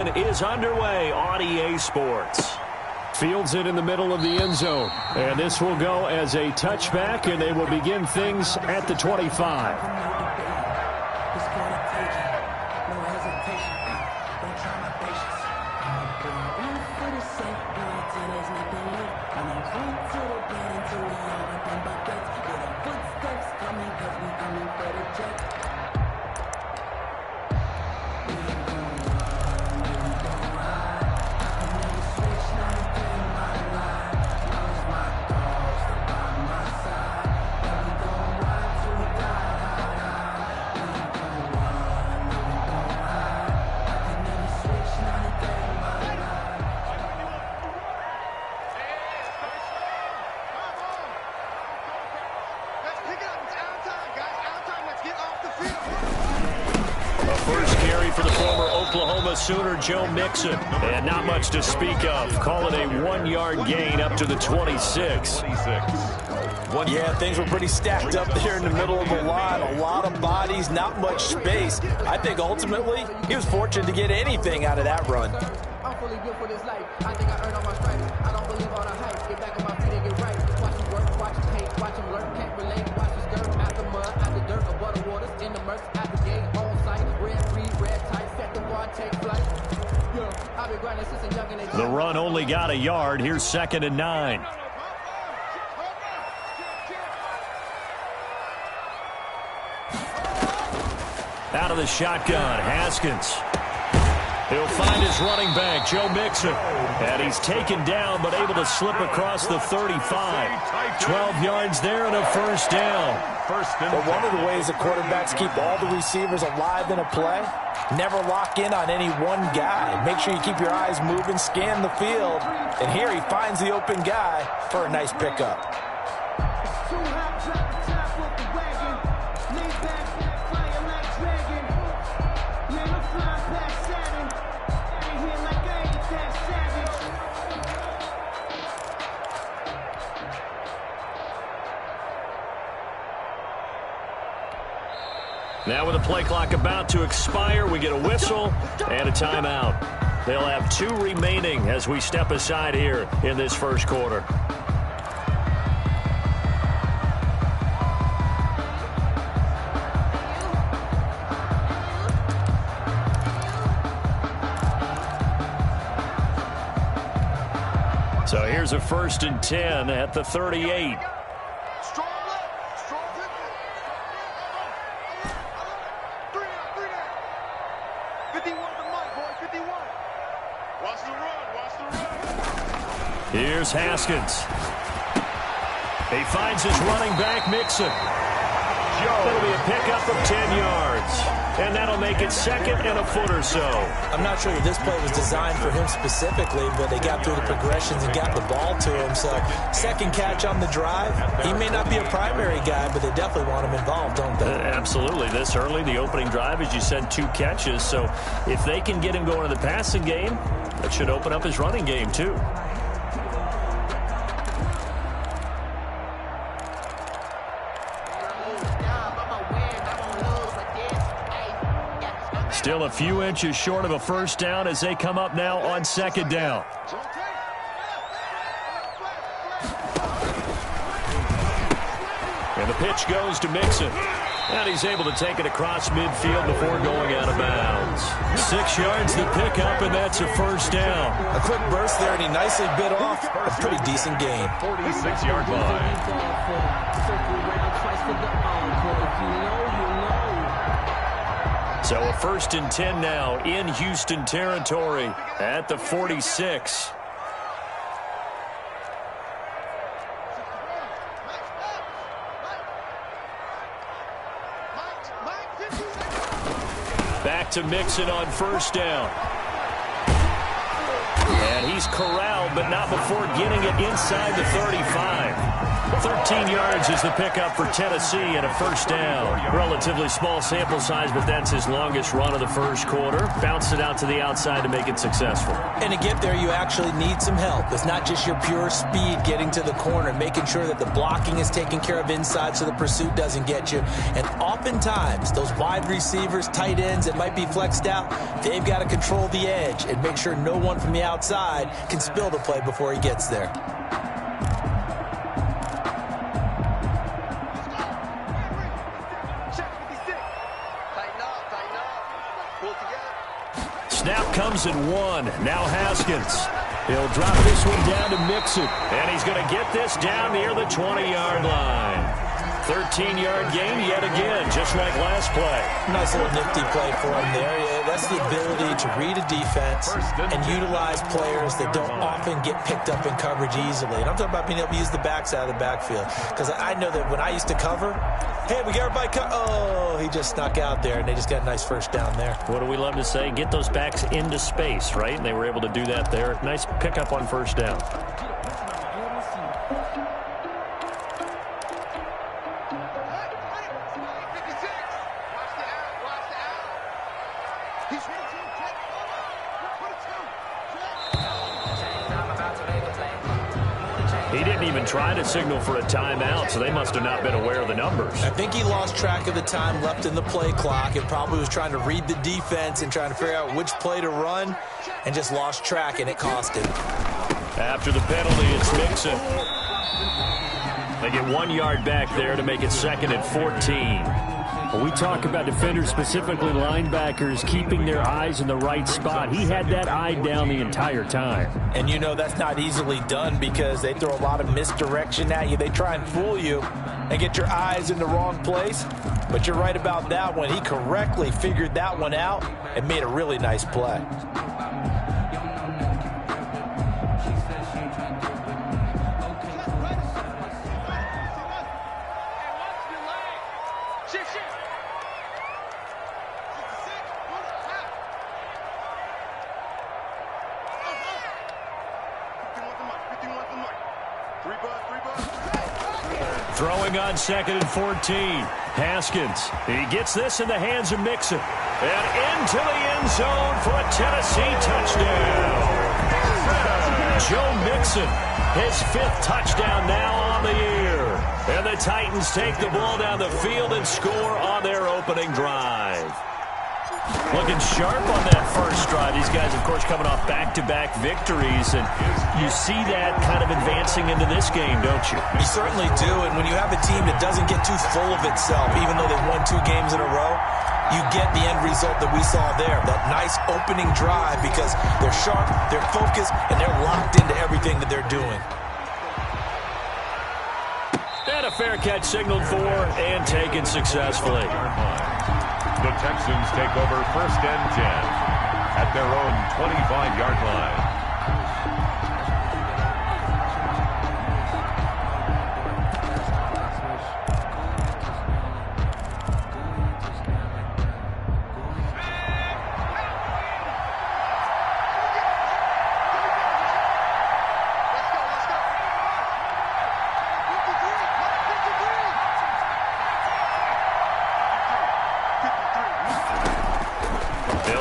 Is underway on EA Sports. Fields it in the middle of the end zone. And this will go as a touchback, and they will begin things at the 25. Sooner Joe Mixon, and not much to speak of. Call it a 1-yard gain up to the 26. Yeah, things were pretty stacked up there in the middle of the line. A lot of bodies, not much space. I think ultimately he was fortunate to get anything out of that run. I'm fully built for this life. I think I earned all my stripes. I don't believe all the hype. Get back on my feet and get right. Watch him work, watch him paint, watch him lurk. Can't relate, watch his skirt. Out the mud, out the dirt, above the waters, in the murks, out the gate, on site. Red, free, red, tight, set the bar, take flight. I've been grinding since a young and the run only got a yard. Here's 2nd and 9. Out of the shotgun, Haskins. He'll find his running back, Joe Mixon. And he's taken down, but able to slip across the 35. 12 yards there and a first down. But one of the ways that quarterbacks keep all the receivers alive in a play, never lock in on any one guy. Make sure you keep your eyes moving, scan the field. And here he finds the open guy for a nice pickup. Now with the play clock about to expire, we get a whistle and a timeout. They'll have 2 remaining as we step aside here in this first quarter. So here's a 1st and 10 at the 38. Here's Haskins. He finds his running back, Mixon. It'll be a pickup of 10 yards. And that'll make it 2nd and a foot or so. I'm not sure that this play was designed for him specifically, but they got through the progressions and got the ball to him. So 2nd catch on the drive. He may not be a primary guy, but they definitely want him involved, don't they? Absolutely. This early, the opening drive, as you said, 2 catches. So if they can get him going in the passing game, that should open up his running game too. Still a few inches short of a first down as they come up now on 2nd down. And the pitch goes to Mixon. And he's able to take it across midfield before going out of bounds. 6 yards to pick up, and that's a first down. A quick burst there, and he nicely bit off a pretty decent gain. 46-yard line. So a 1st and 10 now in Houston territory at the 46. Back to Mixon on 1st down. And he he's corralled, but not before getting it inside the 35. 13 yards is the pickup for Tennessee and a first down. Relatively small sample size, but that's his longest run of the first quarter. Bounced it out to the outside to make it successful. And to get there, you actually need some help. It's not just your pure speed getting to the corner, making sure that the blocking is taken care of inside so the pursuit doesn't get you. And oftentimes, those wide receivers, tight ends that might be flexed out, they've got to control the edge and make sure no one from the outside can spill the play before he gets there. Snap comes in one. Now Haskins. He'll drop this one down to Mixon. And he's going to get this down near the 20-yard line. 13-yard gain yet again, just like last play. Nice little nifty play for him there. Yeah, that's the ability to read a defense and utilize players that don't often get picked up in coverage easily. And I'm talking about being able to use the backs out of the backfield. Because I know that when I used to cover, hey, we got everybody oh, he just snuck out there, and they just got a nice first down there. What do we love to say? Get those backs into space, right? And they were able to do that there. Nice pickup on first down. He didn't even try to signal for a timeout, so they must have not been aware of the numbers. I think he lost track of the time left in the play clock and probably was trying to read the defense and trying to figure out which play to run and just lost track, and it cost him. After the penalty, it's Mixon. They get 1 yard back there to make it 2nd and 14. When we talk about defenders, specifically linebackers, keeping their eyes in the right spot, he had that eye down the entire time. And you know that's not easily done because they throw a lot of misdirection at you. They try and fool you and get your eyes in the wrong place. But you're right about that one. He correctly figured that one out and made a really nice play. Throwing on 2nd and 14. Haskins. He gets this in the hands of Mixon. And into the end zone for a Tennessee touchdown. Joe Mixon, his 5th touchdown now on the year. And the Titans take the ball down the field and score on their opening drive. Looking sharp on that first drive. These guys, of course, coming off back-to-back victories, and you see that kind of advancing into this game, don't you? You certainly do, and when you have a team that doesn't get too full of itself, even though they've won 2 games in a row, you get the end result that we saw there, that nice opening drive, because they're sharp, they're focused, and they're locked into everything that they're doing. And a fair catch signaled for and taken successfully. The Texans take over 1st and 10 at their own 25-yard line.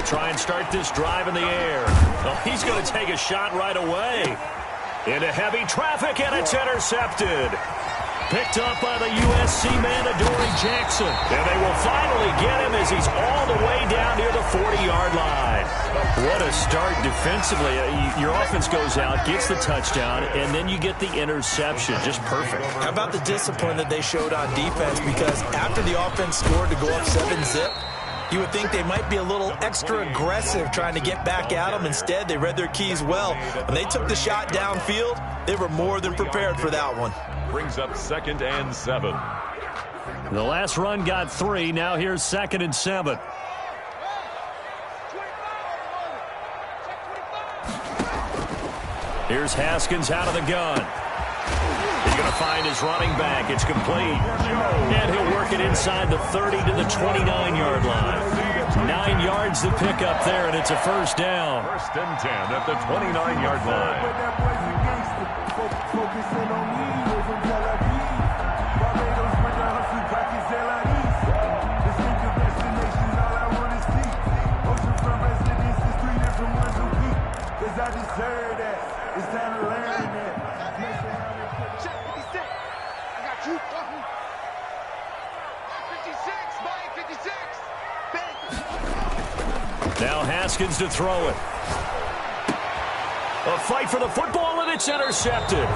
Try and start this drive in the air. Oh, he's going to take a shot right away. Into heavy traffic, and it's intercepted. Picked up by the USC man, Adoree Jackson. And they will finally get him as he's all the way down near the 40-yard line. What a start defensively. Your offense goes out, gets the touchdown, and then you get the interception. Just perfect. How about the discipline that they showed on defense? Because after the offense scored to go up 7-zip, you would think they might be a little extra aggressive trying to get back at them. Instead, they read their keys well. When they took the shot downfield, they were more than prepared for that one. Brings up 2nd and 7. The last run got 3. Now here's 2nd and 7. Here's Haskins out of the gun. He's going to find his running back. It's complete. And he'll work it inside the 30 to the 29-yard line. 9 yards to pick up there, and it's a first down. First and 10 at the 29-yard line. I deserve that. It's time to learn that. Check 56. I got you. 56. Bang. Now Haskins to throw it. A fight for the football, and it's intercepted.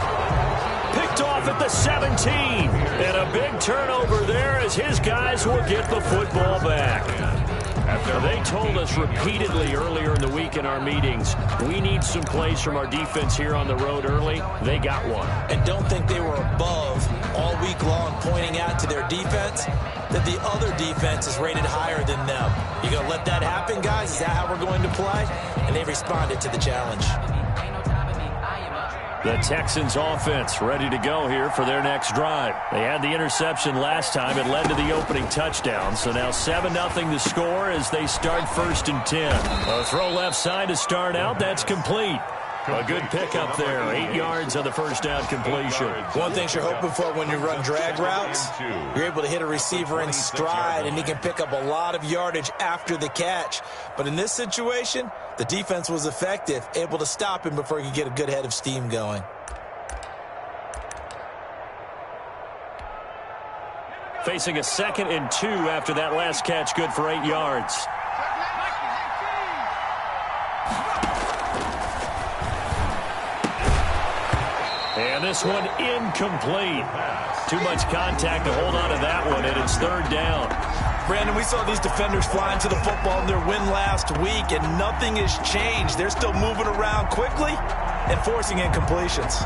Picked off at the 17. And a big turnover there as his guys will get the football back. They told us repeatedly earlier in the week in our meetings, we need some plays from our defense here on the road early. They got one. And don't think they were above all week long, pointing out to their defense that the other defense is rated higher than them. You going to let that happen, guys? Is that how we're going to play? And they responded to the challenge. The Texans offense ready to go here for their next drive. They had the interception last time. It led to the opening touchdown. So now 7-0 the score as they start 1st and 10. A throw left side to start out. That's complete. A good pickup there. 8 yards on the first down completion. One thing you're hoping for when you run drag routes, you're able to hit a receiver in stride, and he can pick up a lot of yardage after the catch. But in this situation, the defense was effective, able to stop him before he could get a good head of steam going. Facing a 2nd and 2 after that last catch, good for 8 yards. And this one incomplete. Too much contact to hold on to that one, and it's 3rd down. Brandon, we saw these defenders fly into the football in their win last week, and nothing has changed. They're still moving around quickly and forcing incompletions.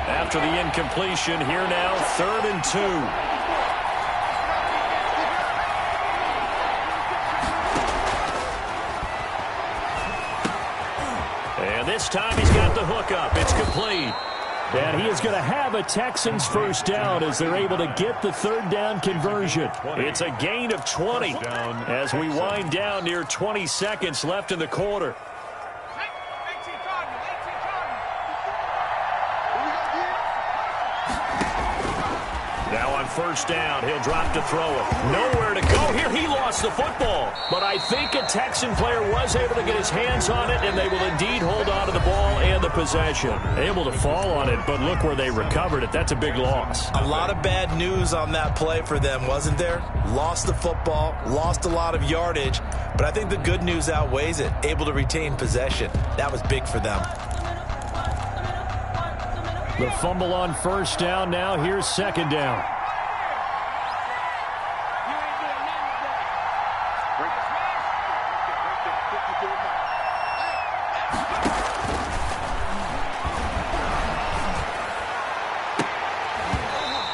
After the incompletion, here now, 3rd and 2. And this time he's got the hook up. It's complete. And he is going to have a Texans first down as they're able to get the 3rd down conversion. It's a gain of 20 as we wind down near 20 seconds left in the quarter. Now on 1st down, he'll drop to throw it. Nowhere to go here. He lost the football. But I think a Texan player was able to get his hands on it, and they will indeed hold on to the ball and the possession. Able to fall on it, but look where they recovered it. That's a big loss. A lot of bad news on that play for them, wasn't there? Lost the football, lost a lot of yardage, but I think the good news outweighs it. Able to retain possession. That was big for them. The fumble on 1st down. Now here's 2nd down.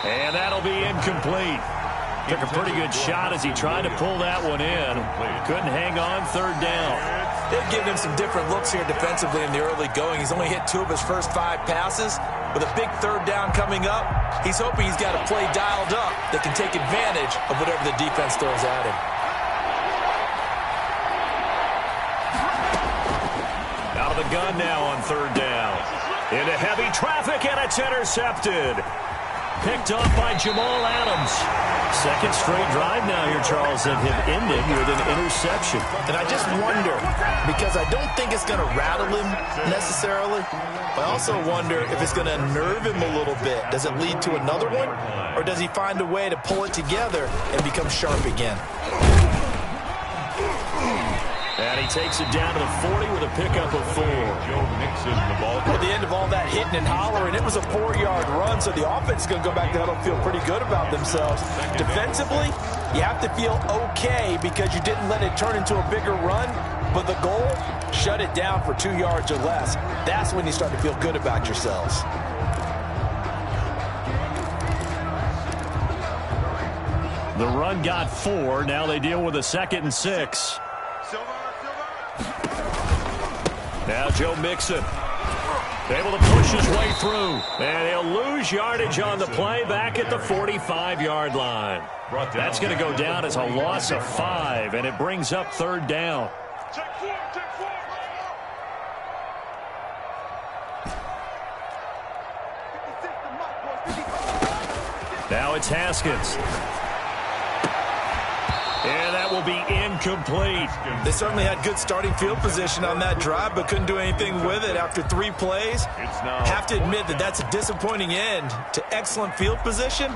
And that'll be incomplete. Took a pretty good shot as he tried to pull that one in. Couldn't hang on. 3rd down. They've given him some different looks here defensively in the early going. He's only hit 2 of his first 5 passes. With a big 3rd down coming up, he's hoping he's got a play dialed up that can take advantage of whatever the defense throws at him. Out of the gun now on 3rd down. Into heavy traffic, and it's intercepted. Picked off by Jamal Adams. 2nd straight drive now here, Charles, that have ended with an interception. And I just wonder, because I don't think it's going to rattle him necessarily, but I also wonder if it's going to nerve him a little bit. Does it lead to another one, or does he find a way to pull it together and become sharp again? And he takes it down to the 40 with a pickup of 4. Joe Mixon, the ball. At the end of all that hitting and hollering, it was a 4-yard run, so the offense is going to go back to huddle and feel pretty good about themselves. Defensively, you have to feel okay because you didn't let it turn into a bigger run, but the goal, shut it down for 2 yards or less. That's when you start to feel good about yourselves. The run got 4. Now they deal with a 2nd and 6. Now Joe Mixon Able to push his way through. And he'll lose yardage on the play back at the 45-yard line. That's going to go down as a loss of 5, and it brings up 3rd down. Now it's Haskins. And that will be incomplete. They certainly had good starting field position on that drive, but couldn't do anything with it after 3 plays. Have to admit that that's a disappointing end to excellent field position.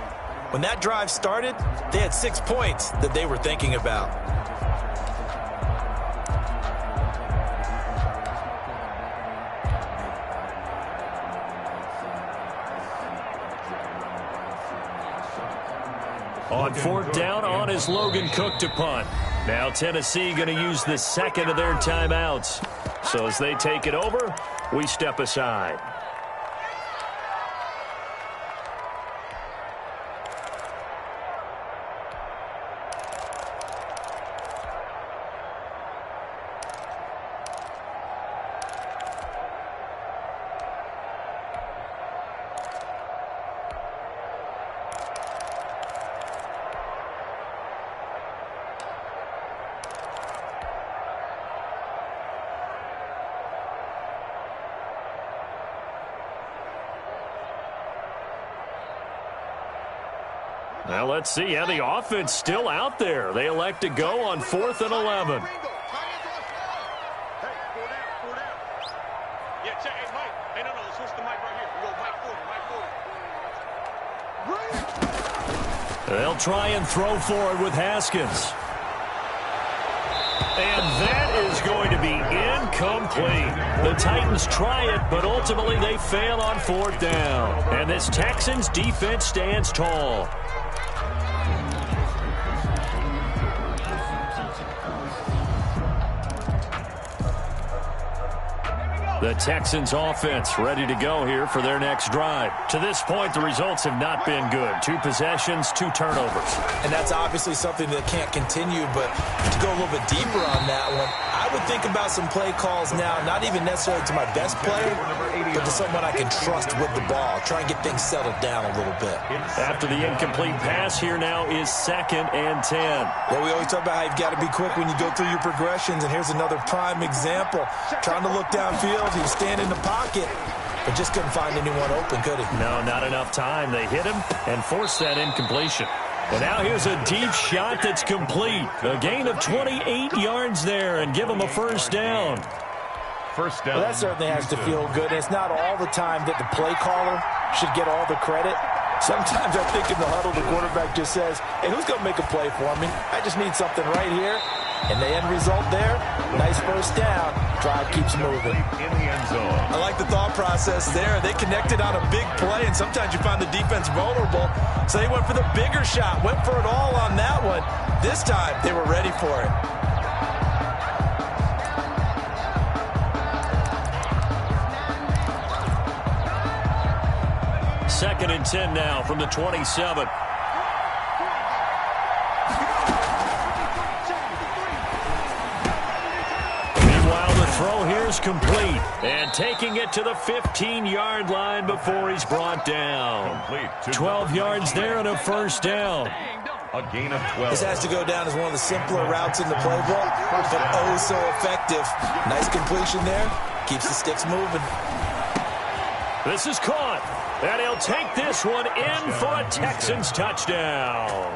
When that drive started, they had 6 points that they were thinking about. On 4th down, on is Logan Cook to punt. Now Tennessee going to use the 2nd of their timeouts. So as they take it over, we step aside. Well, let's see. Yeah, the offense still out there. They elect to go on 4th and 11. They'll try and throw forward with Haskins. And that is going to be incomplete. The Titans try it, but ultimately they fail on 4th down. And this Texans defense stands tall. The Texans offense ready to go here for their next drive. To this point, the results have not been good. 2 possessions, 2 turnovers. And that's obviously something that can't continue, but to go a little bit deeper on that one, I would think about some play calls now, not even necessarily to my best player, but to someone I can trust with the ball. Try and get things settled down a little bit. After the incomplete pass, here now is 2nd and 10. Well, we always talk about how you've got to be quick when you go through your progressions, and here's another prime example. Trying to look downfield, he was standing in the pocket, but just couldn't find anyone open, could he? No, not enough time. They hit him and forced that incompletion. And now here's a deep shot that's complete. A gain of 28 yards there and give him a 1st down. First down. Well, that certainly has to feel good. It's not all the time that the play caller should get all the credit. Sometimes I think in the huddle, the quarterback just says, hey, who's going to make a play for me? I just need something right here. And the end result there, nice 1st down. Drive keeps moving. In the end zone. I like the thought process there. They connected on a big play, and sometimes you find the defense vulnerable. So they went for the bigger shot, went for it all on that one. This time, they were ready for it. Second and 10 now from the 27. Throw here's complete, and taking it to the 15-yard line before he's brought down. 12 yards there and a 1st down. A gain of 12. This has to go down as one of the simpler routes in the playbook, but oh so effective. Nice completion there. Keeps the sticks moving. This is caught, and he'll take this one in for a Texans touchdown.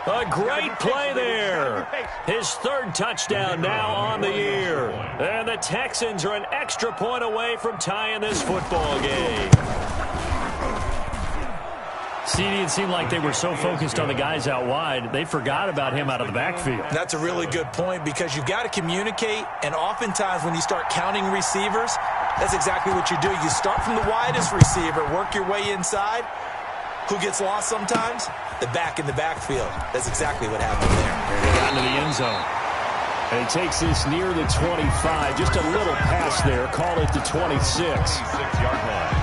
A great play there. His 3rd touchdown now on the year. And the Texans are an extra point away from tying this football game. CD, it seemed like they were so focused on the guys out wide, they forgot about him out of the backfield. That's a really good point because you've got to communicate, and oftentimes when you start counting receivers, that's exactly what you do. You start from the widest receiver, work your way inside. Who gets lost sometimes? The back in the backfield. That's exactly what happened there. They got into the end zone. And he takes this near the 25. Just a little pass there. Call it the 26. 26-yard line.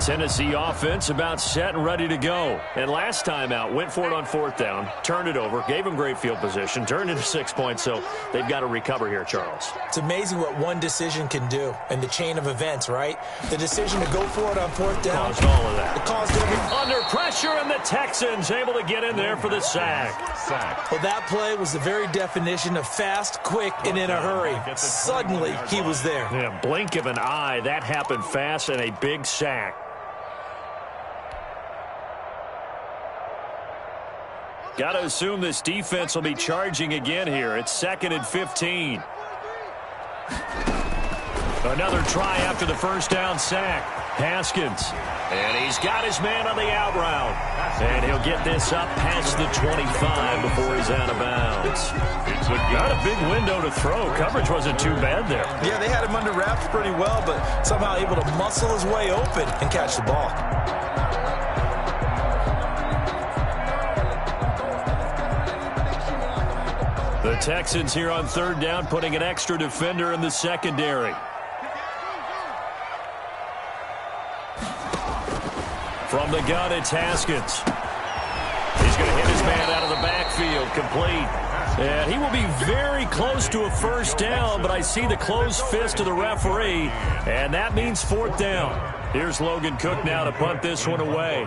Tennessee offense about set and ready to go. And last time out, went for it on 4th down, turned it over, gave them great field position, turned into 6 points, so they've got to recover here, Charles. It's amazing what one decision can do in the chain of events, right? The decision to go for it on 4th down. Caused all of that. It caused everything. Under pressure, and the Texans able to get in there for the sack. Well, that play was the very definition of fast, quick, and in a hurry. Suddenly, he was there. Yeah, blink of an eye, that happened fast, and a big sack. Got to assume this defense will be charging again here. It's 2nd and 15. Another try after the first down sack. Haskins. And he's got his man on the out route. And he'll get this up past the 25 before he's out of bounds. Not a big window to throw. Coverage wasn't too bad there. Yeah, they had him under wraps pretty well, but somehow able to muscle his way open and catch the ball. The Texans here on 3rd down, putting an extra defender in the secondary. From the gun, it's Haskins. He's going to hit his man out of the backfield, complete. And he will be very close to a first down, but I see the closed fist of the referee, and that means 4th down. Here's Logan Cook now to punt this one away.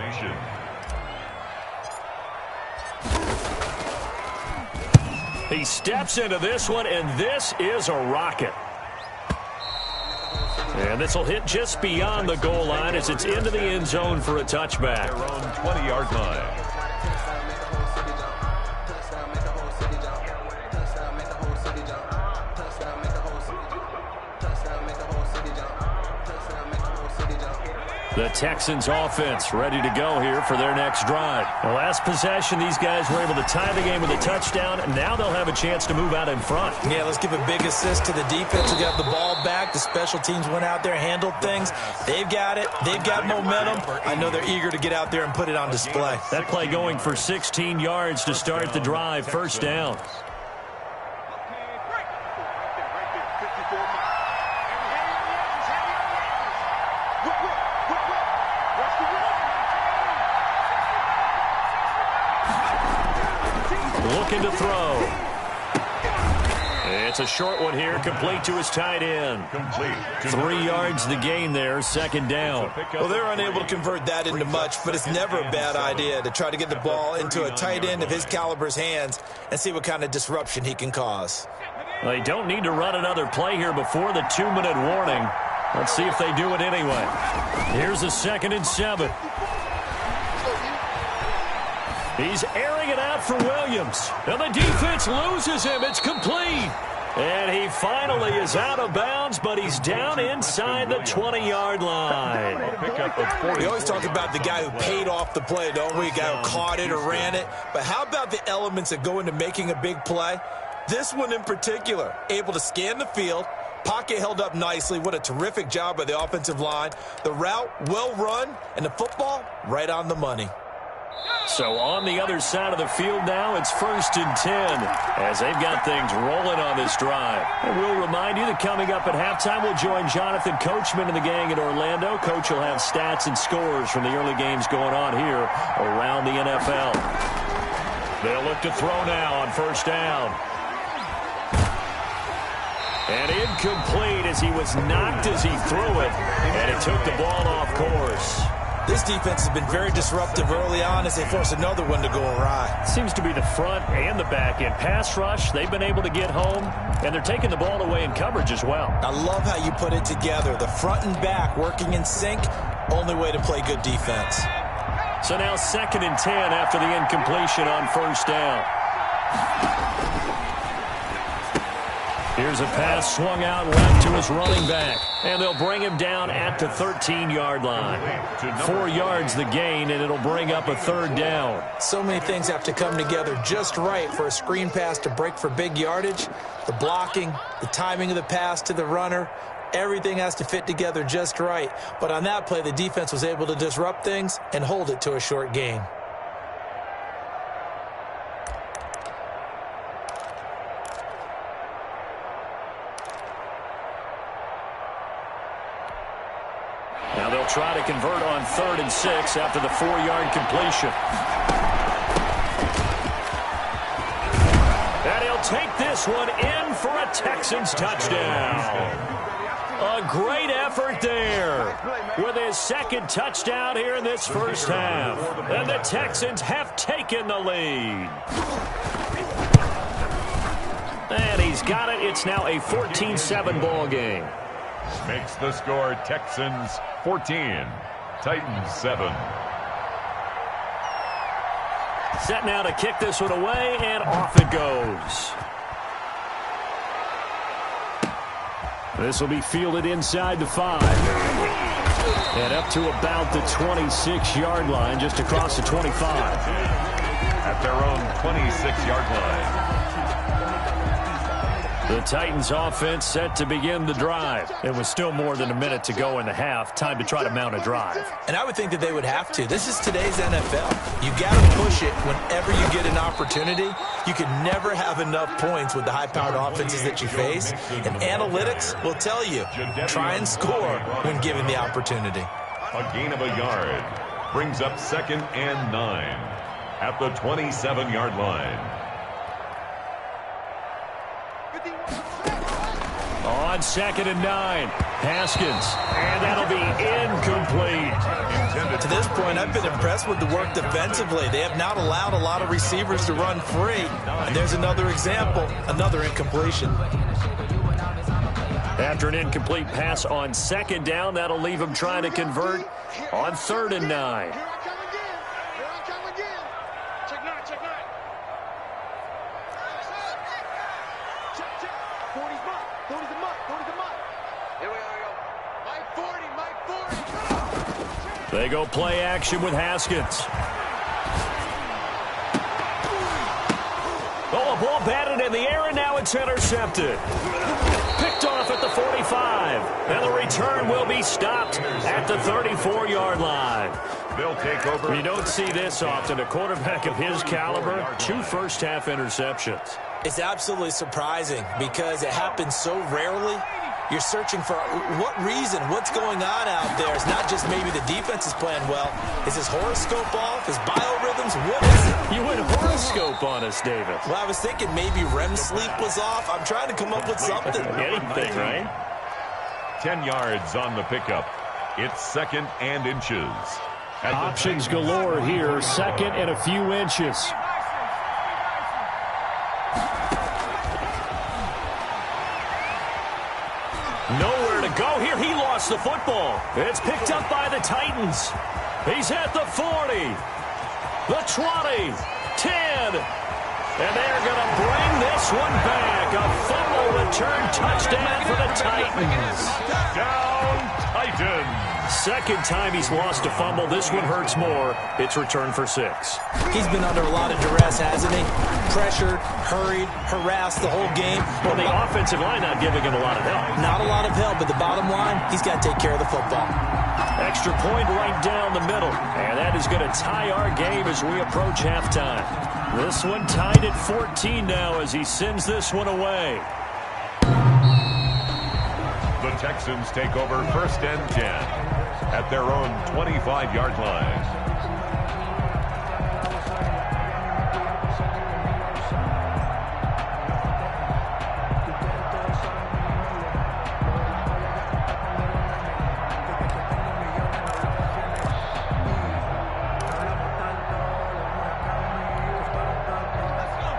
He steps into this one, and this is a rocket. And this will hit just beyond the goal line as it's into the end zone for a touchback. Their own 20-yard line. The Texans offense ready to go here for their next drive. The last possession, these guys were able to tie the game with a touchdown, and now they'll have a chance to move out in front. Yeah, let's give a big assist to the defense who got the ball back. The special teams went out there, handled things. They've got it. They've got momentum. I know they're eager to get out there and put it on display. That play going for 16 yards to start the drive, first down. Looking to throw. It's a short one here, complete to his tight end. 3 yards the gain there, 2nd down. Well, they're unable to convert that into much, but it's never a bad idea to try to get the ball into a tight end of his caliber's hands and see what kind of disruption he can cause. They don't need to run another play here before the 2-minute warning. Let's see if they do it anyway. Here's a 2nd and 7. He's airing it out for Williams. And the defense loses him. It's complete. And he finally is out of bounds, but he's down inside the 20-yard line. We always talk about the guy who paid off the play, don't we? The guy who caught it or ran it. But how about the elements that go into making a big play? This one in particular, able to scan the field, pocket held up nicely. What a terrific job by the offensive line. The route, well run, and the football, right on the money. So on the other side of the field now, it's 1st and 10 as they've got things rolling on this drive. And we'll remind you that coming up at halftime, we'll join Jonathan Coachman and the gang in Orlando. Coach will have stats and scores from the early games going on here around the NFL. They'll look to throw now on 1st down. And incomplete as he was knocked as he threw it, and it took the ball off course. This defense has been very disruptive early on as they force another one to go awry. Seems to be the front and the back end. Pass rush, they've been able to get home, and they're taking the ball away in coverage as well. I love how you put it together. The front and back working in sync, only way to play good defense. So now 2nd and 10 after the incompletion on 1st down. Here's a pass swung out left to his running back. And they'll bring him down at the 13-yard line. 4 yards the gain, and it'll bring up a 3rd down. So many things have to come together just right for a screen pass to break for big yardage. The blocking, the timing of the pass to the runner, everything has to fit together just right. But on that play, the defense was able to disrupt things and hold it to a short gain. Now they'll They'll try to convert on 3rd and 6 after the 4-yard completion. And he'll take this one in for a Texans touchdown. A great effort there with his 2nd touchdown here in this first half. And the Texans have taken the lead. And he's got it. It's now a 14-7 ball game. Makes the score Texans 14, Titans 7. Set now to kick this one away, and off it goes. This will be fielded inside the 5. And up to about the 26-yard line, just across the 25. At their own 26-yard line. The Titans offense set to begin the drive. It was still more than a minute to go in the half. Time to try to mount a drive. And I would think that they would have to. This is today's NFL. You got to push it whenever you get an opportunity. You can never have enough points with the high-powered offenses that you face. And analytics will tell you, try and score when given the opportunity. A gain of a yard brings up 2nd and 9 at the 27-yard line. On 2nd and 9, Haskins, and that'll be incomplete. To this point, I've been impressed with the work defensively. They have not allowed a lot of receivers to run free. And there's another example, another incompletion. After an incomplete pass on 2nd down, that'll leave him trying to convert on 3rd and 9. They go play action with Haskins. Oh, a ball batted in the air, and now it's intercepted. Picked off at the 45. And the return will be stopped at the 34-yard line. They'll take over. You don't see this often. A quarterback of his caliber, 2 first-half interceptions. It's absolutely surprising because it happens so rarely. You're searching for what reason, what's going on out there. It's not just maybe the defense is playing well. Is his horoscope off? His biorhythms? What is it? You went horoscope on us, David. Well, I was thinking maybe REM sleep was off. I'm trying to come up with something. Anything, right? 10 yards on the pickup. It's 2nd and inches. Options galore here. 2nd and a few inches. Nowhere to go here. He lost the football. It's picked up by the Titans. He's at the 40, the 20, 10. And they're going to bring this one back. A fumble return touchdown for the Titans. Down Titans. 2nd time he's lost a fumble. This one hurts more. It's returned for 6. He's been under a lot of duress, hasn't he? Pressured, hurried, harassed the whole game. Well, the offensive line not giving him a lot of help. Not a lot of help, but the bottom line, he's got to take care of the football. Extra point right down the middle. And that is going to tie our game as we approach halftime. This one tied at 14 now as he sends this one away. The Texans take over 1st and 10 at their own 25-yard line.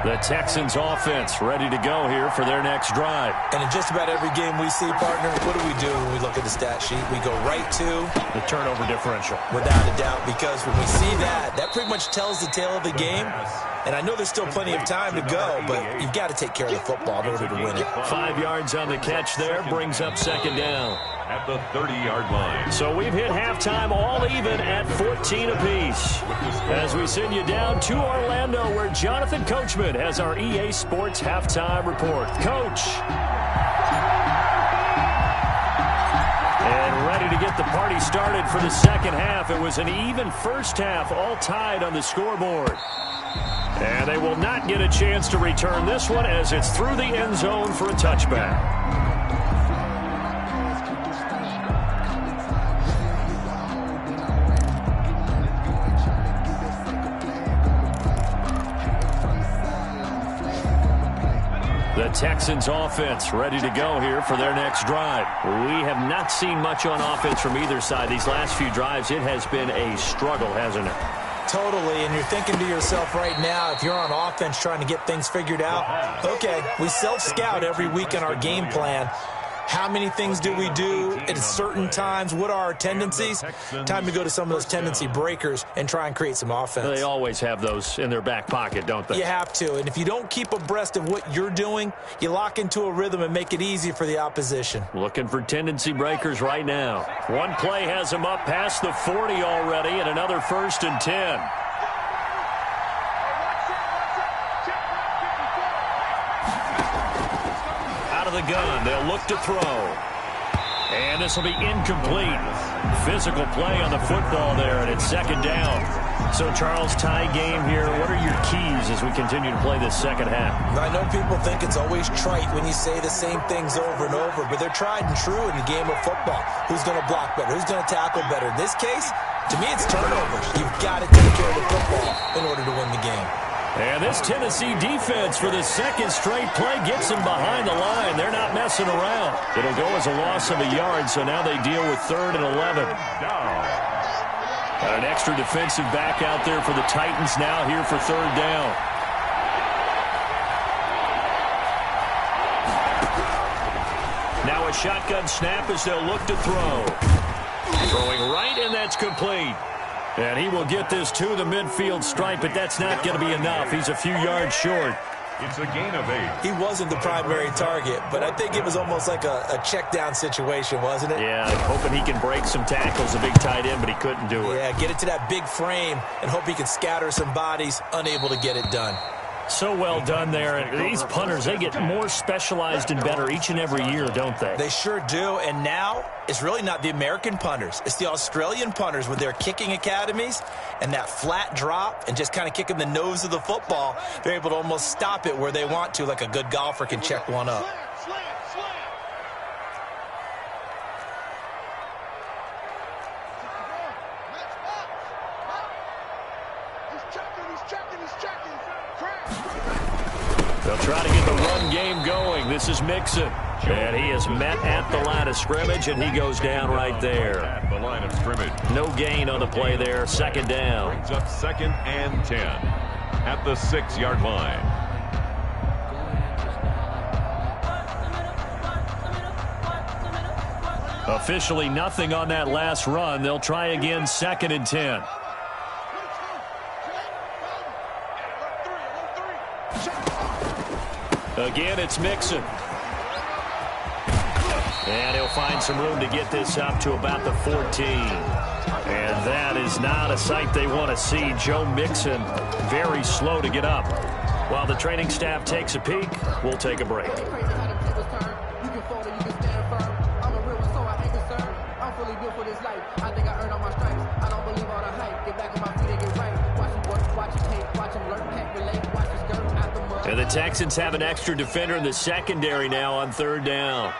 The Texans offense ready to go here for their next drive. And in just about every game we see, partner, what do we do when we look at the stat sheet? We go right to the turnover differential. Without a doubt, because when we see that, that pretty much tells the tale of the game. And I know there's still plenty of time to go, but you've got to take care of the football in order to win it. 5 yards on the catch there brings up 2nd down. At the 30-yard line. So we've hit halftime all even at 14 apiece. As we send you down to Orlando, where Jonathan Coachman has our EA Sports halftime report. Coach. And ready to get the party started for the 2nd half. It was an even first half, all tied on the scoreboard. And they will not get a chance to return this one as it's through the end zone for a touchback. The Texans offense ready to go here for their next drive. We have not seen much on offense from either side. These last few drives, it has been a struggle, hasn't it? Totally, and you're thinking to yourself right now, if you're on offense trying to get things figured out, okay, we self-scout every week in our game plan. How many things do we do at certain times? What are our tendencies? Time to go to some of those tendency breakers and try and create some offense. They always have those in their back pocket, don't they? You have to, and if you don't keep abreast of what you're doing, you lock into a rhythm and make it easy for the opposition. Looking for tendency breakers right now. One play has him up past the 40 already, and another 1st and 10. The gun, they'll look to throw, and this will be incomplete. Physical play on the football there, and it's 2nd down. So Charles, tie game here. What are your keys as we continue to play this second half? I know people think it's always trite when you say the same things over and over, but they're tried and true in the game of football. Who's going to block better? Who's going to tackle better? In this case, to me, it's turnovers. You've got to take care of the football in order to win the game. And this Tennessee defense for the 2nd straight play gets them behind the line. They're not messing around. It'll go as a loss of a yard, so now they deal with 3rd and 11. Got an extra defensive back out there for the Titans now here for 3rd down. Now a shotgun snap as they'll look to throw. Throwing right, and that's complete. And he will get this to the midfield stripe, but that's not going to be enough. He's a few yards short. It's a gain of 8. He wasn't the primary target, but I think it was almost like a check down situation, wasn't it? Yeah, hoping he can break some tackles, a big tight end, but he couldn't do it. Yeah, get it to that big frame and hope he can scatter some bodies, unable to get it done. So well done there. These punters, they get more specialized and better each and every year, don't they? They sure do. And now it's really not the American punters. It's the Australian punters with their kicking academies and that flat drop and just kind of kicking the nose of the football. They're able to almost stop it where they want to, like a good golfer can check one up. They'll try to get the run game going. This is Mixon. And he is met at the line of scrimmage, and he goes down right there. At the line of scrimmage. No gain on the play there. 2nd down. Brings up 2nd and 10 at the 6-yard line. Officially nothing on that last run. They'll try again, 2nd and 10. Again, it's Mixon. And he'll find some room to get this up to about the 14. And that is not a sight they want to see. Joe Mixon very slow to get up. While the training staff takes a peek, we'll take a break. And the Texans have an extra defender in the secondary now on 3rd down.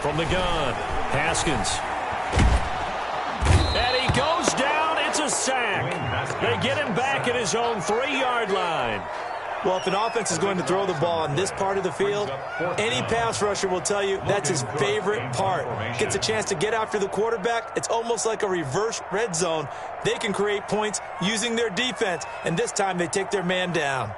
From the gun, Haskins. And he goes down. It's a sack. They get him back at his own 3-yard line. Well, if an offense is going to throw the ball on this part of the field, any pass rusher will tell you that's his favorite part. Gets a chance to get after the quarterback. It's almost like a reverse red zone. They can create points using their defense, and this time they take their man down.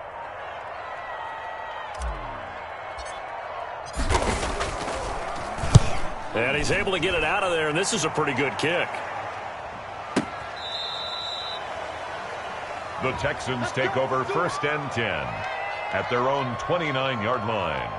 And he's able to get it out of there, and this is a pretty good kick. The Texans take over 1st and 10 at their own 29-yard line.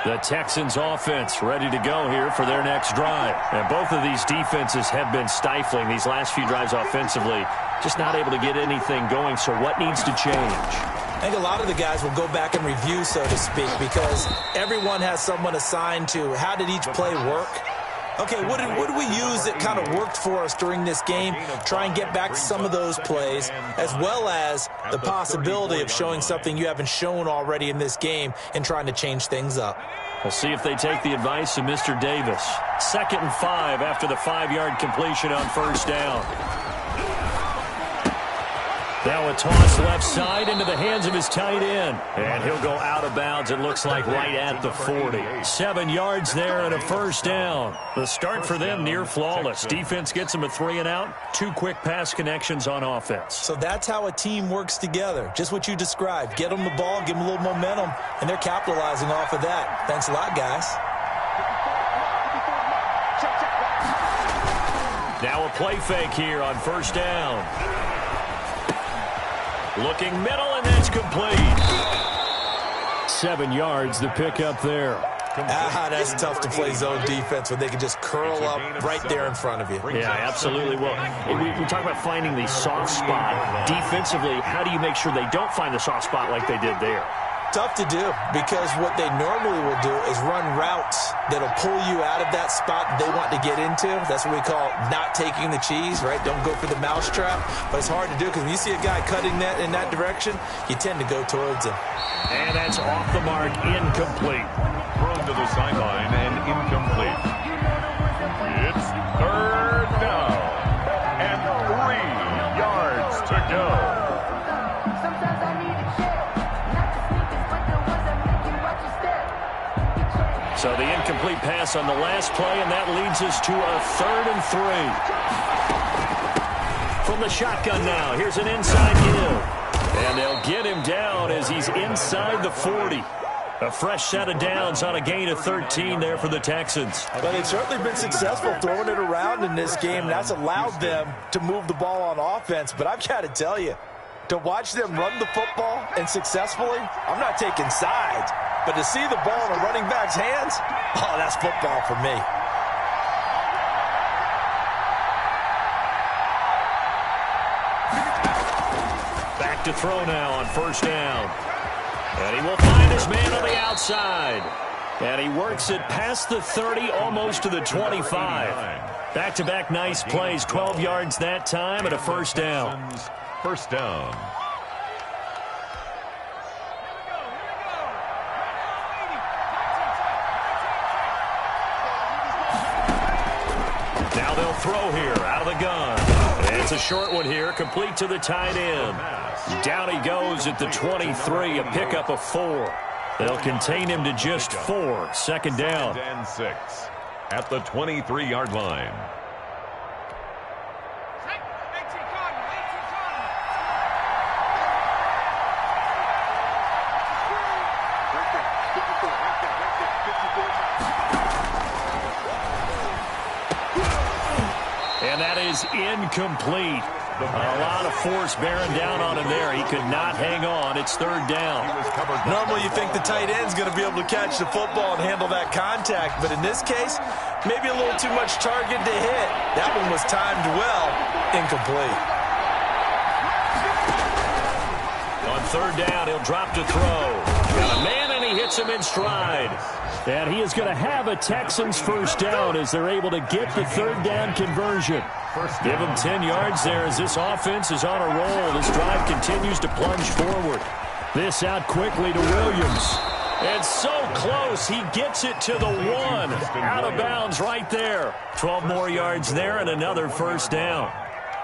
The Texans offense ready to go here for their next drive. And both of these defenses have been stifling these last few drives offensively. Just not able to get anything going. So what needs to change? I think a lot of the guys will go back and review, so to speak, because everyone has someone assigned to how did each play work. Okay, what did we use that kind of worked for us during this game? Try and get back to some of those plays, as well as the possibility of showing something you haven't shown already in this game and trying to change things up. We'll see if they take the advice of Mr. Davis. 2nd and 5 after the 5-yard completion on first down. Now a toss left side into the hands of his tight end. And he'll go out of bounds, it looks like, right at the 40. 7 yards there and a first down. The start for them near flawless. Defense gets them a 3 and out. 2 quick pass connections on offense. So that's how a team works together. Just what you described. Get them the ball, give them a little momentum, and they're capitalizing off of that. Thanks a lot, guys. Now a play fake here on first down. Looking middle, and that's complete. 7 yards, the pickup there. That's tough to play zone defense when they can just curl up right there in front of you. Yeah, absolutely. Well, we talk about finding the soft spot. Defensively, how do you make sure they don't find the soft spot like they did there? Tough to do, because what they normally will do is run routes that'll pull you out of that spot they want to get into. That's what we call not taking the cheese, right? Don't go for the mousetrap. But it's hard to do because when you see a guy cutting that in that direction, you tend to go towards him. And that's off the mark, incomplete. Thrown to the sideline and incomplete. It's 3rd down and 3 yards to go. So the incomplete pass on the last play, and that leads us to a 3rd and 3. From the shotgun now, here's an inside give. And they'll get him down as he's inside the 40. A fresh set of downs on a gain of 13 there for the Texans. But they've certainly been successful throwing it around in this game. That's allowed them to move the ball on offense. But I've got to tell you, to watch them run the football and successfully, I'm not taking sides. But to see the ball in a running back's hands, oh, that's football for me. Back to throw now on first down. And he will find his man on the outside. And he works it past the 30, almost to the 25. Back-to-back nice plays, 12 yards that time and a first down. First down. Now they'll throw here out of the gun. It's a short one here, complete to the tight end. Down he goes at the 23, a pickup of 4. They'll contain him to just 4. Second down. 2nd and 6 at the 23-yard line. And that is incomplete. A lot of force bearing down on him there. He could not hang on. It's 3rd down. Normally you think the tight end's going to be able to catch the football and handle that contact. But in this case, maybe a little too much target to hit. That one was timed well. Incomplete. On 3rd down, he'll drop to throw. Got a man, and he hits him in stride. And he is going to have a Texans first down as they're able to get the 3rd down conversion. Give him 10 yards there as this offense is on a roll. This drive continues to plunge forward. This out quickly to Williams. And so close, he gets it to the 1. Out of bounds right there. 12 more yards there and another first down.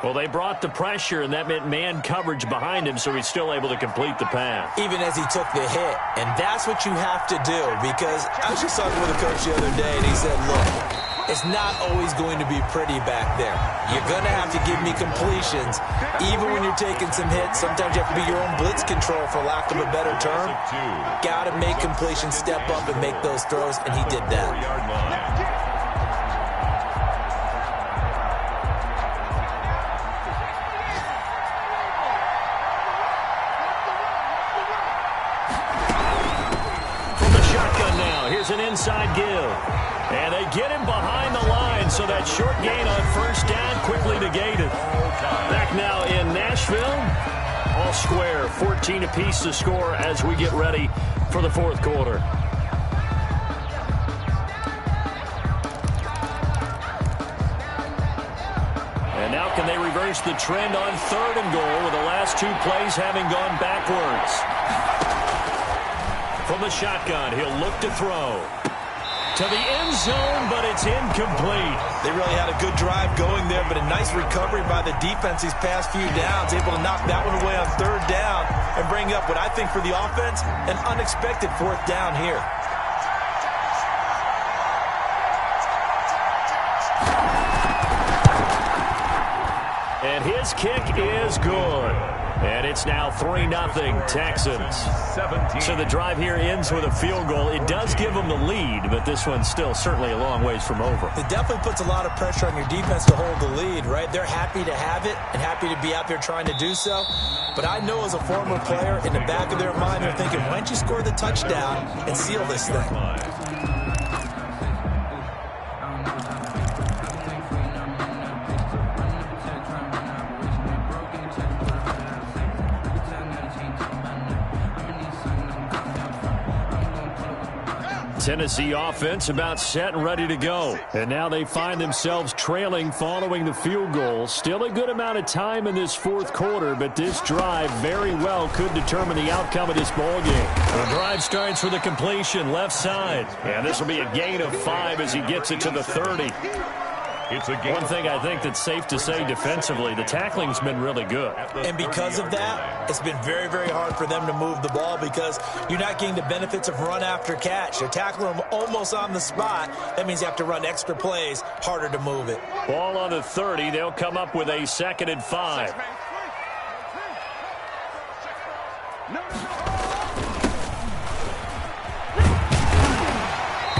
Well, they brought the pressure, and that meant man coverage behind him, so he's still able to complete the pass. Even as he took the hit. And that's what you have to do, because I was just talking with a coach the other day, and he said, look, it's not always going to be pretty back there. You're going to have to give me completions. Even when you're taking some hits, sometimes you have to be your own blitz control, for lack of a better term. Got to make completions, step up, and make those throws, and he did that. inside give. And they get him behind the line, so that short gain on first down quickly negated. Back now in Nashville. All square, 14 apiece to score as we get ready for the fourth quarter. And now can they reverse the trend on 3rd and goal with the last 2 plays having gone backwards? From the shotgun, he'll look to throw. To the end zone, but it's incomplete. They really had a good drive going there, but a nice recovery by the defense these past few downs, able to knock that one away on 3rd down and bring up what I think for the offense, an unexpected 4th down here. And his kick is good. And it's now 3-0 Texans. 17. So the drive here ends with a field goal. It does give them the lead, but this one's still certainly a long ways from over. It definitely puts a lot of pressure on your defense to hold the lead, right? They're happy to have it and happy to be out there trying to do so. But I know as a former player, in the back of their mind, they're thinking, why don't you score the touchdown and seal this thing? Tennessee offense about set and ready to go. And now they find themselves trailing following the field goal. Still a good amount of time in this fourth quarter, but this drive very well could determine the outcome of this ball game. The drive starts with a completion left side. And this will be a gain of 5 as he gets it to the 30. It's a game. One thing I think that's safe to say defensively, the tackling's been really good. And because of that, it's been very, very hard for them to move the ball because you're not getting the benefits of run after catch. They're tackling them almost on the spot. That means you have to run extra plays, harder to move it. Ball on the 30. They'll come up with a 2nd and 5.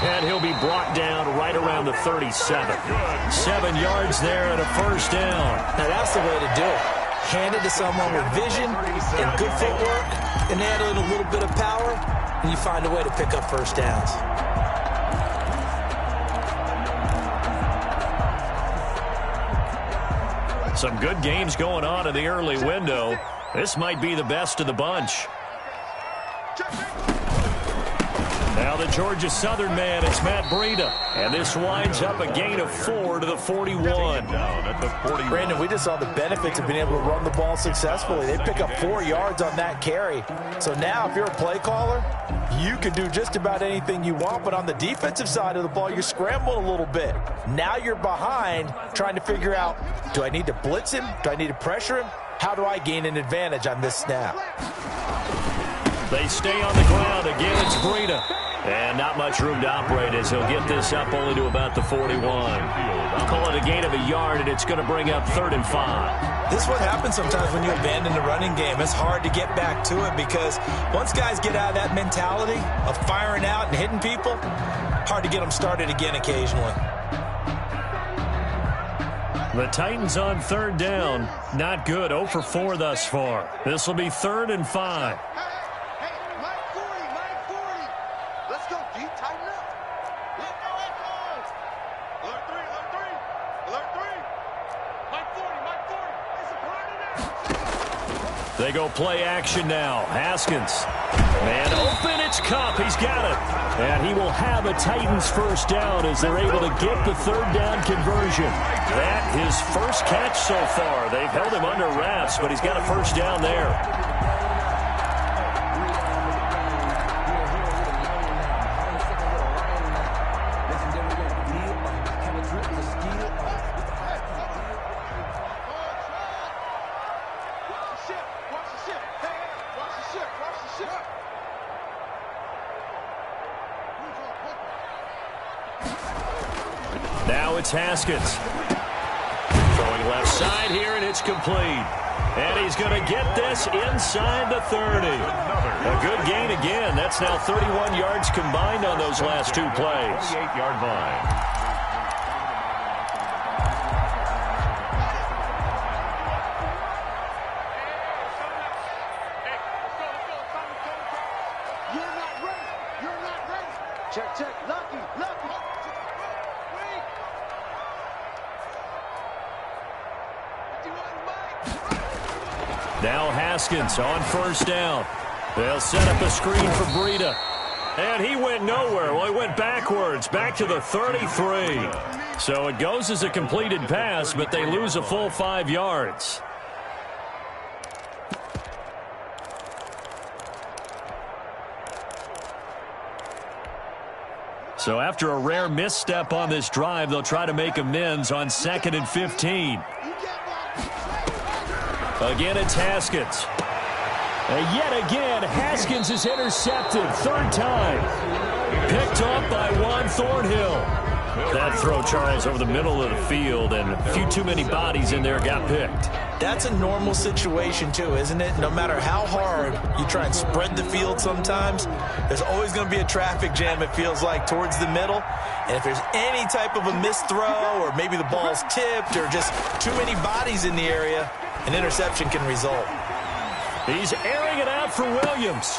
And he'll be brought down right around the 37. 7 yards there and a first down. Now that's the way to do it. Hand it to someone with vision and good footwork, and add in a little bit of power, and you find a way to pick up first downs. Some good games going on in the early window. This might be the best of the bunch. Now the Georgia Southern man, it's Matt Breida. And this winds up a gain of 4 to the 41. Down at the 41. Brandon, we just saw the benefits of being able to run the ball successfully. They pick up 4 yards on that carry. So now if you're a play caller, you can do just about anything you want. But on the defensive side of the ball, you're scrambling a little bit. Now you're behind trying to figure out, do I need to blitz him? Do I need to pressure him? How do I gain an advantage on this snap? They stay on the ground. Again, it's Breida. And not much room to operate as he'll get this up only to about the 41. Call it a gain of a yard, and it's going to bring up 3rd and 5. This is what happens sometimes when you abandon the running game. It's hard to get back to it because once guys get out of that mentality of firing out and hitting people, hard to get them started again occasionally. The Titans on 3rd down. Not good. 0 for 4 thus far. This will be 3rd and 5. They go play action now. Haskins. Man open, it's Cup. He's got it. And he will have a Titans first down as they're able to get the 3rd down conversion. That his first catch so far. They've held him under wraps, but he's got a first down there. Now it's Haskins. Throwing left side here, and it's complete. And he's going to get this inside the 30. A good gain again. That's now 31 yards combined on those last 2 plays. 28-yard line. Check, check. Lucky. Now Haskins on first down. They'll set up a screen for Breida. And he went nowhere. Well, he went backwards, back to the 33. So it goes as a completed pass, but they lose a full 5 yards. So after a rare misstep on this drive, they'll try to make amends on 2nd and 15. Again, it's Haskins. And yet again, Haskins is intercepted. 3rd time. Picked off by Juan Thornhill. That throw, Charles, over the middle of the field, and a few too many bodies in there got picked. That's a normal situation, too, isn't it? No matter how hard you try and spread the field sometimes, there's always going to be a traffic jam, it feels like, towards the middle. And if there's any type of a missed throw, or maybe the ball's tipped, or just too many bodies in the area, an interception can result. He's airing it out for Williams.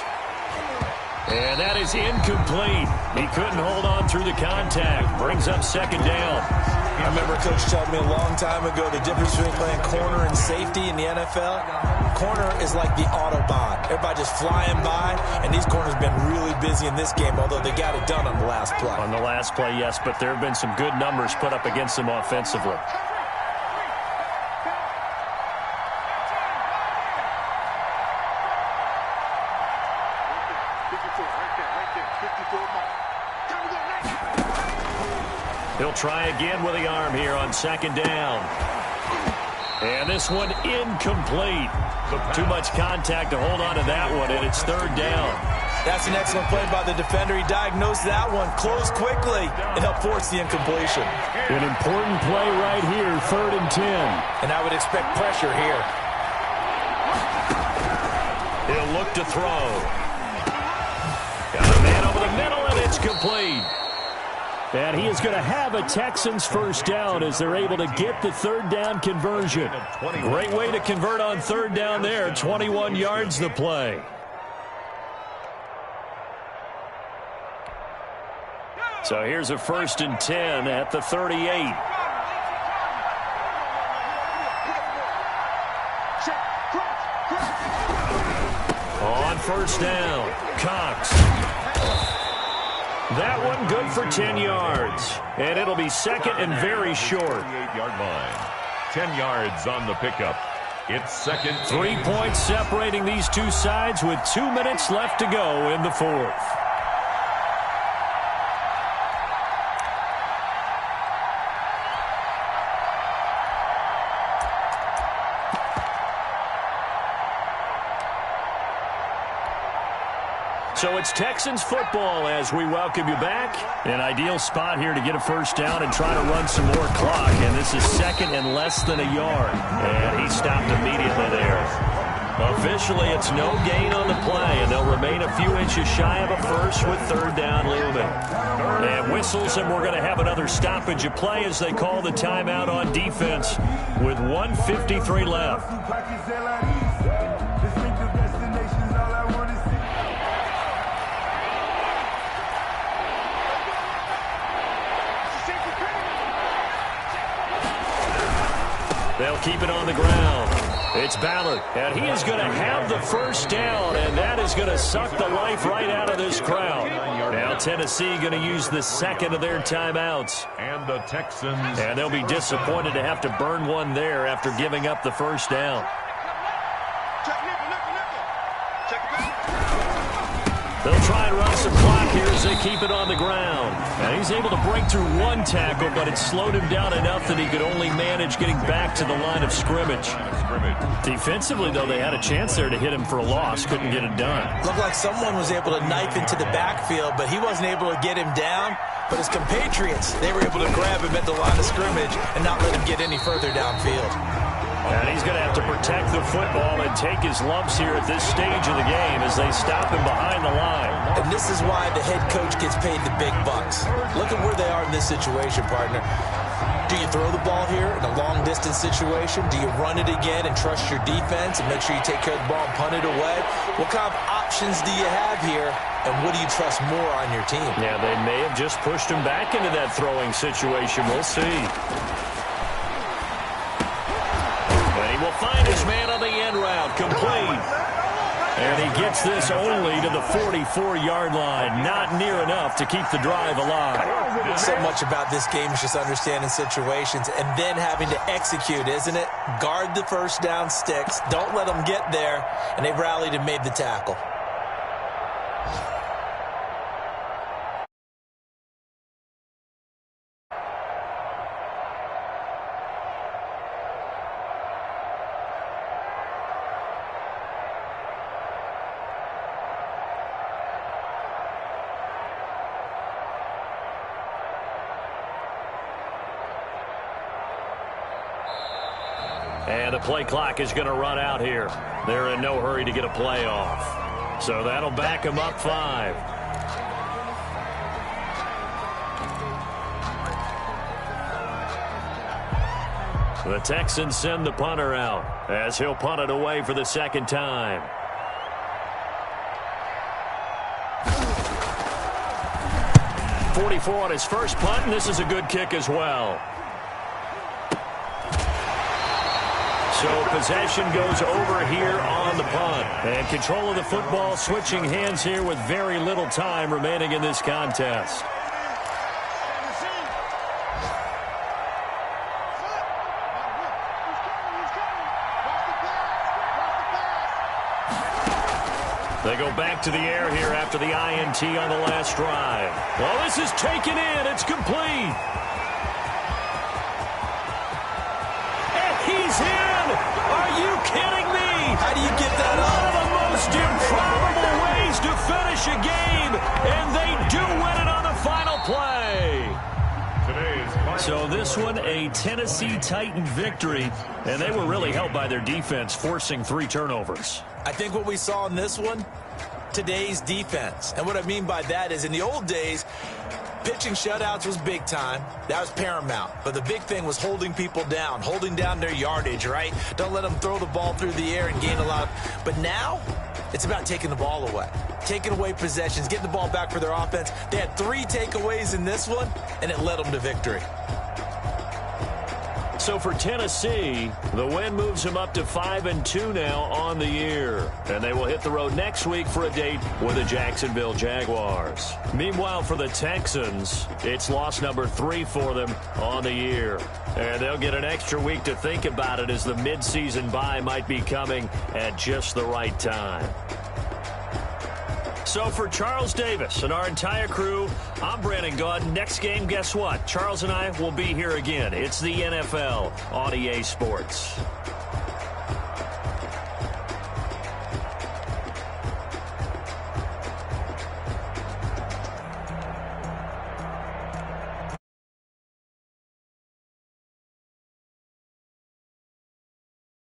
And that is incomplete. He couldn't hold on through the contact. Brings up 2nd down. I remember a coach telling me a long time ago the difference between playing corner and safety in the NFL. Corner is like the Autobahn. Everybody just flying by, and these corners have been really busy in this game, although they got it done on the last play. On the last play, yes, but there have been some good numbers put up against them offensively. He'll try again with the arm here on 2nd down. And this one incomplete. Too much contact to hold on to that one, and it's 3rd down. That's an excellent play by the defender. He diagnosed that one, closed quickly, and helped force the incompletion. An important play right here, 3rd and 10. And I would expect pressure here. He'll look to throw. Got a man over the middle, and it's complete. And he is going to have a Texans 1st down as they're able to get the 3rd down conversion. Great way to convert on 3rd down there. 21 yards the play. So here's a 1st and 10 at the 38. On 1st down, Cox. That one good for 10 yards. And it'll be 2nd and very short. 38-yard line. 10 yards on the pickup. It's 2nd. 3 points separating these two sides with 2 minutes left to go in the 4th. So it's Texans football as we welcome you back. An ideal spot here to get a 1st down and try to run some more clock. And this is 2nd and less than a yard. And he stopped immediately there. Officially, it's no gain on the play, and they'll remain a few inches shy of a 1st with 3rd down looming. And whistles, and we're going to have another stoppage of play as they call the timeout on defense with 1:53 left. They'll keep it on the ground. It's Ballard, and he is going to have the 1st down, and that is going to suck the life right out of this crowd. Now Tennessee going to use the 2nd of their timeouts. And the Texans. And they'll be disappointed to have to burn one there after giving up the 1st down. They'll try and run some clock here as they keep it on the ground. And he's able to break through one tackle, but it slowed him down enough that he could only manage getting back to the line of scrimmage. Defensively, though, they had a chance there to hit him for a loss. Couldn't get it done. Looked like someone was able to knife into the backfield, but he wasn't able to get him down. But his compatriots, they were able to grab him at the line of scrimmage and not let him get any further downfield. And he's going to have to protect the football and take his lumps here at this stage of the game as they stop him behind the line. And this is why the head coach gets paid the big bucks. Look at where they are in this situation, partner. Do you throw the ball here in a long-distance situation? Do you run it again and trust your defense and make sure you take care of the ball and punt it away? What kind of options do you have here, and what do you trust more on your team? Yeah, they may have just pushed him back into that throwing situation. We'll see. And he will find his man on the end route. Complete. And he gets this only to the 44-yard line. Not near enough to keep the drive alive. So much about this game is just understanding situations and then having to execute, isn't it? Guard the first down sticks. Don't let them get there. And they rallied and made the tackle. And the play clock is going to run out here. They're in no hurry to get a play off. So that'll back them up 5. The Texans send the punter out as he'll punt it away for the second time. .44 on his first punt, and this is a good kick as well. So possession goes over here on the punt. And control of the football switching hands here with very little time remaining in this contest. They go back to the air here after the INT on the last drive. Well, this is taken in. It's complete. And he's in. Are you kidding me? How do you get that up? One of the most improbable ways to finish a game, and they do win it on the final play. So this one, a Tennessee Titan victory, and they were really helped by their defense, forcing 3 turnovers. I think what we saw in this one, today's defense. And what I mean by that is in the old days, pitching shutouts was big time. That was paramount. But the big thing was holding people down, holding down their yardage, right? Don't let them throw the ball through the air and gain a lot. But now, it's about taking the ball away, taking away possessions, getting the ball back for their offense. They had 3 takeaways in this one, and it led them to victory. So for Tennessee, the win moves them up to 5-2 now on the year. And they will hit the road next week for a date with the Jacksonville Jaguars. Meanwhile, for the Texans, it's loss number 3 for them on the year. And they'll get an extra week to think about it as the midseason bye might be coming at just the right time. So for Charles Davis and our entire crew, I'm Brandon Gaudin. Next game, guess what? Charles and I will be here again. It's the NFL on EA Sports.